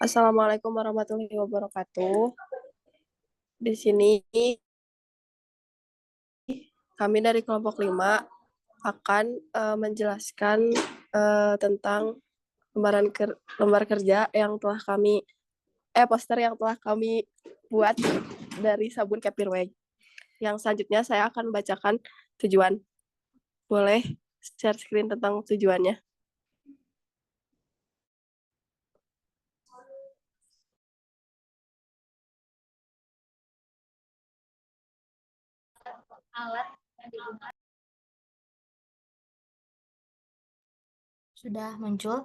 Assalamualaikum warahmatullahi wabarakatuh. Di sini kami dari kelompok 5 akan menjelaskan tentang lembar kerja yang telah kami poster yang telah kami buat dari sabun Capirway. Yang selanjutnya saya akan bacakan tujuan. Boleh share screen tentang tujuannya. Alat yang digunakan sudah muncul.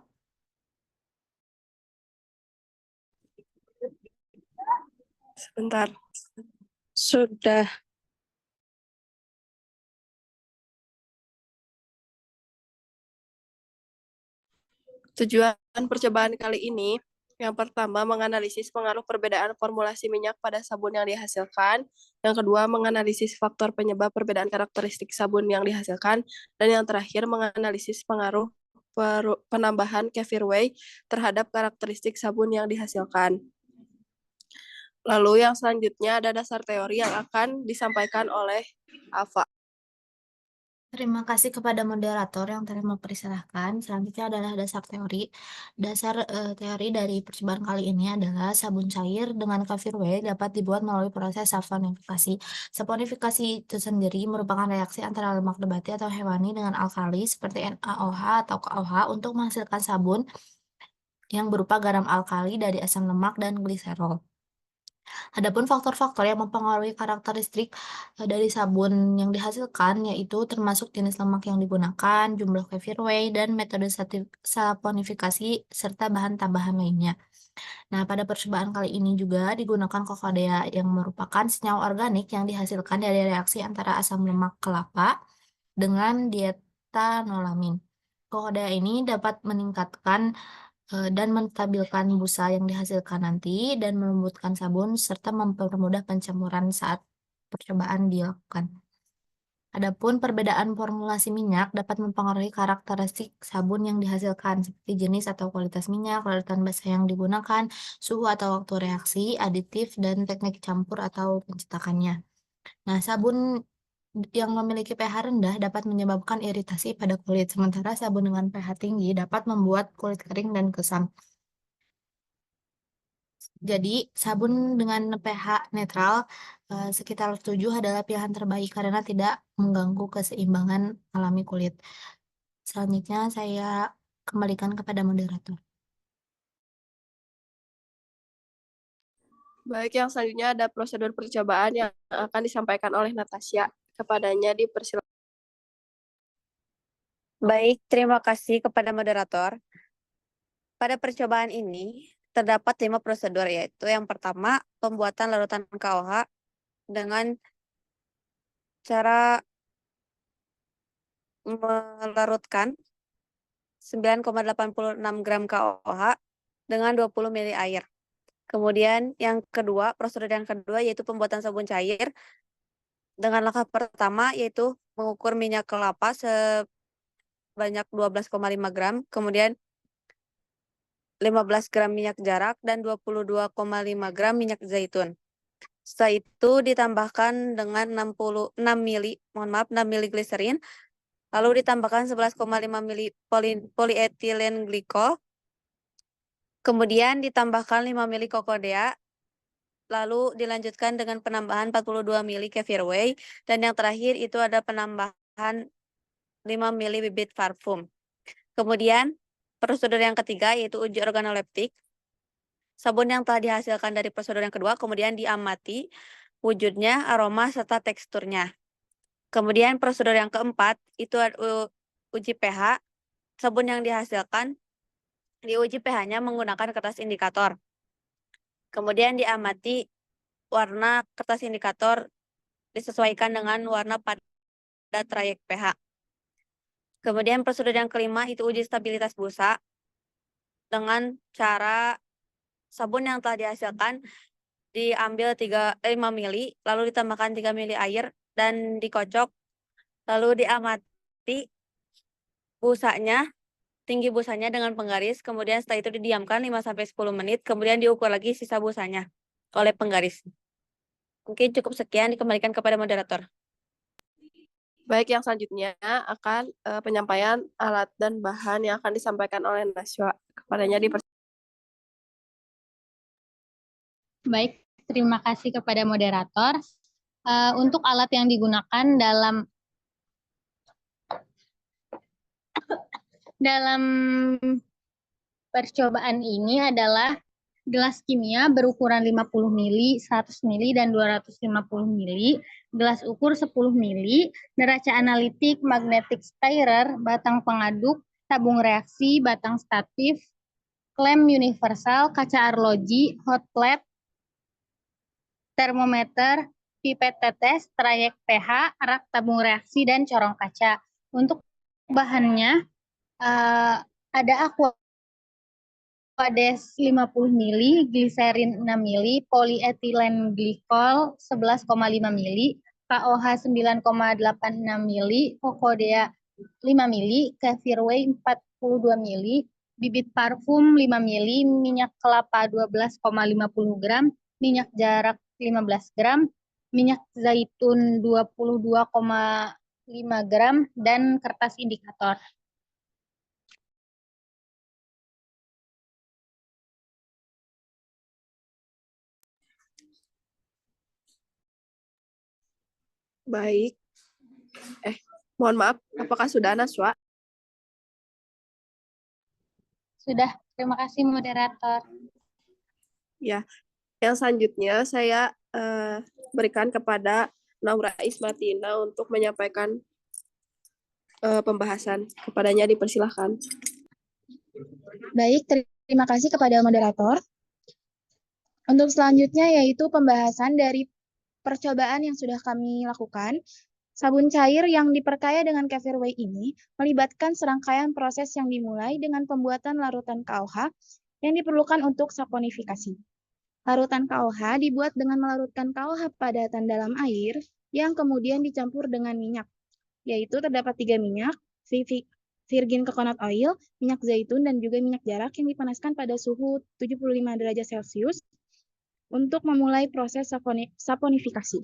Sebentar. Sudah. Tujuan percobaan kali ini, yang pertama menganalisis pengaruh perbedaan formulasi minyak pada sabun yang dihasilkan, yang kedua menganalisis faktor penyebab perbedaan karakteristik sabun yang dihasilkan, dan yang terakhir menganalisis pengaruh penambahan Kefir Whey terhadap karakteristik sabun yang dihasilkan. Lalu yang selanjutnya ada dasar teori yang akan disampaikan oleh Ava. Terima kasih kepada moderator yang telah mempersilahkan. Selanjutnya adalah dasar teori. Dasar teori dari percobaan kali ini adalah sabun cair dengan Kefir Whey dapat dibuat melalui proses saponifikasi. Saponifikasi itu sendiri merupakan reaksi antara lemak nabati atau hewani dengan alkali seperti NaOH atau KOH untuk menghasilkan sabun yang berupa garam alkali dari asam lemak dan gliserol. Adapun faktor-faktor yang mempengaruhi karakteristik dari sabun yang dihasilkan yaitu termasuk jenis lemak yang digunakan, jumlah Kefir Whey, dan metode saponifikasi serta bahan tambahan lainnya. Nah, pada percobaan kali ini juga digunakan kokodea yang merupakan senyawa organik yang dihasilkan dari reaksi antara asam lemak kelapa dengan diethanolamin. Kokodea ini dapat meningkatkan dan menstabilkan busa yang dihasilkan nanti dan melembutkan sabun serta mempermudah pencampuran saat percobaan dilakukan. Adapun perbedaan formulasi minyak dapat mempengaruhi karakteristik sabun yang dihasilkan seperti jenis atau kualitas minyak, larutan basah yang digunakan, suhu atau waktu reaksi, aditif, dan teknik campur atau pencetakannya. Nah, sabun yang memiliki pH rendah dapat menyebabkan iritasi pada kulit, sementara sabun dengan pH tinggi dapat membuat kulit kering dan kusam. Jadi, sabun dengan pH netral sekitar 7 adalah pilihan terbaik karena tidak mengganggu keseimbangan alami kulit. Selanjutnya, saya kembalikan kepada moderator. Baik, yang selanjutnya ada prosedur percobaan yang akan disampaikan oleh Natasha. Kepadanya dipersilakan. Baik, terima kasih kepada moderator. Pada percobaan ini, terdapat 5 prosedur, yaitu yang pertama, pembuatan larutan KOH dengan cara melarutkan 9,86 gram KOH dengan 20 ml air. Kemudian yang kedua, prosedur yang kedua yaitu pembuatan sabun cair dengan langkah pertama yaitu mengukur minyak kelapa sebanyak 12,5 gram, kemudian 15 gram minyak jarak, dan 22,5 gram minyak zaitun. Setelah itu ditambahkan dengan 6 mili gliserin, lalu ditambahkan 11,5 mili polietilen glikol, kemudian ditambahkan 5 mili kokodea, lalu dilanjutkan dengan penambahan 42 mili Kefir Whey, dan yang terakhir itu ada penambahan 5 mili bibit parfum. Kemudian prosedur yang ketiga yaitu uji organoleptik. Sabun yang telah dihasilkan dari prosedur yang kedua kemudian diamati wujudnya, aroma, serta teksturnya. Kemudian prosedur yang keempat itu uji pH. Sabun yang dihasilkan diuji pH-nya menggunakan kertas indikator. Kemudian diamati warna kertas indikator disesuaikan dengan warna pada trayek pH. Kemudian prosedur yang kelima itu uji stabilitas busa dengan cara sabun yang telah dihasilkan diambil 5 mili, lalu ditambahkan 3 mili air dan dikocok, lalu diamati busanya tinggi busanya dengan penggaris, kemudian setelah itu didiamkan 5-10 menit, kemudian diukur lagi sisa busanya oleh penggaris. Mungkin cukup sekian, dikembalikan kepada moderator. Baik, yang selanjutnya akan penyampaian alat dan bahan yang akan disampaikan oleh Naswa. Kepadanya Baik, terima kasih kepada moderator. Untuk alat yang digunakan dalam percobaan ini adalah gelas kimia berukuran 50 mili, 100 mili, dan 250 mili, gelas ukur 10 mili, neraca analitik, magnetic stirrer, batang pengaduk, tabung reaksi, batang statif, klem universal, kaca arloji, hot plate, termometer, pipet tetes, trayek pH, rak tabung reaksi, dan corong kaca. Untuk bahannya ada Aquades 50 mili, gliserin 6 mili, polyethylene glycol 11,5 mili, KOH 9,86 mili, Kokodea 5 mili, kefir whey 42 mili, bibit parfum 5 mili, minyak kelapa 12,50 gram, minyak jarak 15 gram, minyak zaitun 22,5 gram, dan kertas indikator. baik. Mohon maaf, apakah sudah Naswa? Sudah, terima kasih moderator. Ya, yang selanjutnya saya berikan kepada Naura Ismatina untuk menyampaikan pembahasan. Kepadanya dipersilahkan. Baik, terima kasih kepada moderator. Untuk selanjutnya yaitu pembahasan dari percobaan yang sudah kami lakukan. Sabun cair yang diperkaya dengan kefir whey ini melibatkan serangkaian proses yang dimulai dengan pembuatan larutan KOH yang diperlukan untuk saponifikasi. Larutan KOH dibuat dengan melarutkan KOH padatan dalam air yang kemudian dicampur dengan minyak, yaitu terdapat 3 minyak, virgin coconut oil, minyak zaitun, dan juga minyak jarak yang dipanaskan pada suhu 75 derajat Celcius untuk memulai proses saponifikasi.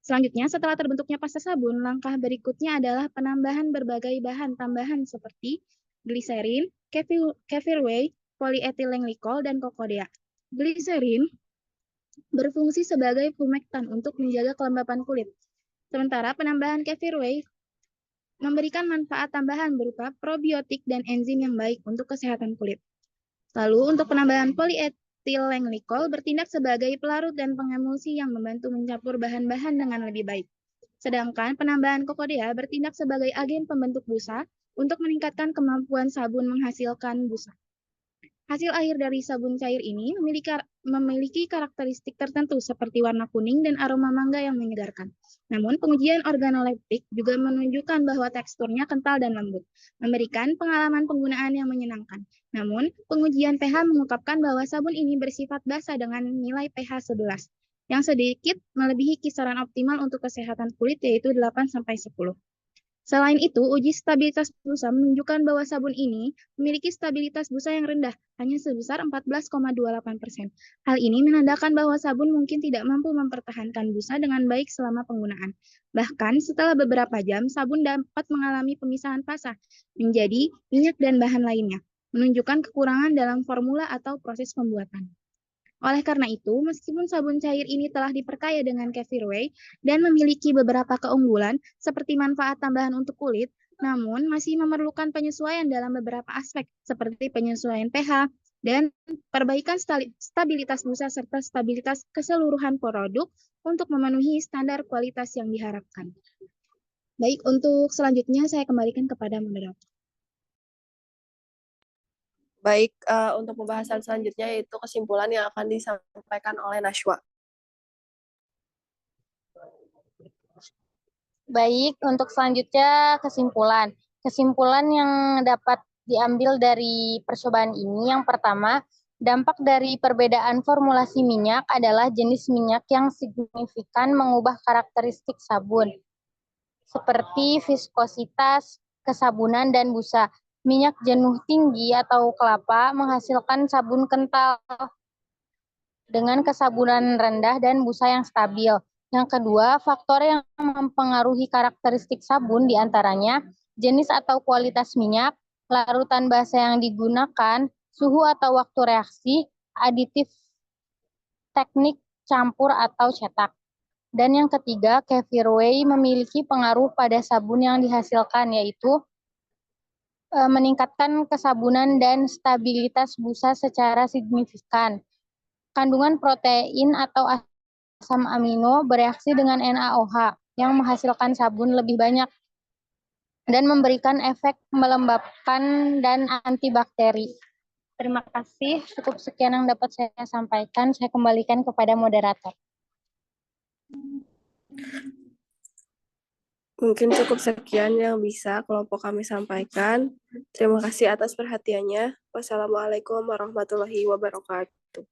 Selanjutnya, setelah terbentuknya pasta sabun, langkah berikutnya adalah penambahan berbagai bahan tambahan seperti gliserin, kefir whey, polyethylene glycol, dan kokodea. Gliserin berfungsi sebagai humektan untuk menjaga kelembapan kulit. Sementara penambahan kefir whey memberikan manfaat tambahan berupa probiotik dan enzim yang baik untuk kesehatan kulit. Lalu untuk penambahan polyethylene glycol bertindak sebagai pelarut dan pengemulsi yang membantu mencampur bahan-bahan dengan lebih baik. Sedangkan penambahan kokodea bertindak sebagai agen pembentuk busa untuk meningkatkan kemampuan sabun menghasilkan busa. Hasil akhir dari sabun cair ini memiliki karakteristik tertentu seperti warna kuning dan aroma mangga yang menyegarkan. Namun, pengujian organoleptik juga menunjukkan bahwa teksturnya kental dan lembut, memberikan pengalaman penggunaan yang menyenangkan. Namun, pengujian pH mengungkapkan bahwa sabun ini bersifat basa dengan nilai pH 11, yang sedikit melebihi kisaran optimal untuk kesehatan kulit yaitu 8-10. Selain itu, uji stabilitas busa menunjukkan bahwa sabun ini memiliki stabilitas busa yang rendah, hanya sebesar 14,28%. Hal ini menandakan bahwa sabun mungkin tidak mampu mempertahankan busa dengan baik selama penggunaan. Bahkan setelah beberapa jam, sabun dapat mengalami pemisahan fasa menjadi minyak dan bahan lainnya, menunjukkan kekurangan dalam formula atau proses pembuatan. Oleh karena itu, meskipun sabun cair ini telah diperkaya dengan kefir whey dan memiliki beberapa keunggulan seperti manfaat tambahan untuk kulit, namun masih memerlukan penyesuaian dalam beberapa aspek seperti penyesuaian pH dan perbaikan stabilitas busa serta stabilitas keseluruhan produk untuk memenuhi standar kualitas yang diharapkan. Baik, untuk selanjutnya saya kembalikan kepada moderator. Baik, untuk pembahasan selanjutnya yaitu kesimpulan yang akan disampaikan oleh Naswa. Baik, untuk selanjutnya kesimpulan. Kesimpulan yang dapat diambil dari percobaan ini, yang pertama, dampak dari perbedaan formulasi minyak adalah jenis minyak yang signifikan mengubah karakteristik sabun, seperti viskositas, kesabunan, dan busa. Minyak jenuh tinggi atau kelapa menghasilkan sabun kental dengan kesabunan rendah dan busa yang stabil. Yang kedua, faktor yang mempengaruhi karakteristik sabun diantaranya jenis atau kualitas minyak, larutan basa yang digunakan, suhu atau waktu reaksi, aditif, teknik campur atau cetak. Dan yang ketiga, Kefir Whey memiliki pengaruh pada sabun yang dihasilkan, yaitu meningkatkan kesabunan dan stabilitas busa secara signifikan. Kandungan protein atau asam amino bereaksi dengan NaOH yang menghasilkan sabun lebih banyak dan memberikan efek melembabkan dan antibakteri. Terima kasih, cukup sekian yang dapat saya sampaikan. Saya kembalikan kepada moderator. Mungkin cukup sekian yang bisa kelompok kami sampaikan. Terima kasih atas perhatiannya. Wassalamualaikum warahmatullahi wabarakatuh.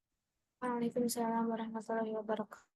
Waalaikumsalam warahmatullahi wabarakatuh.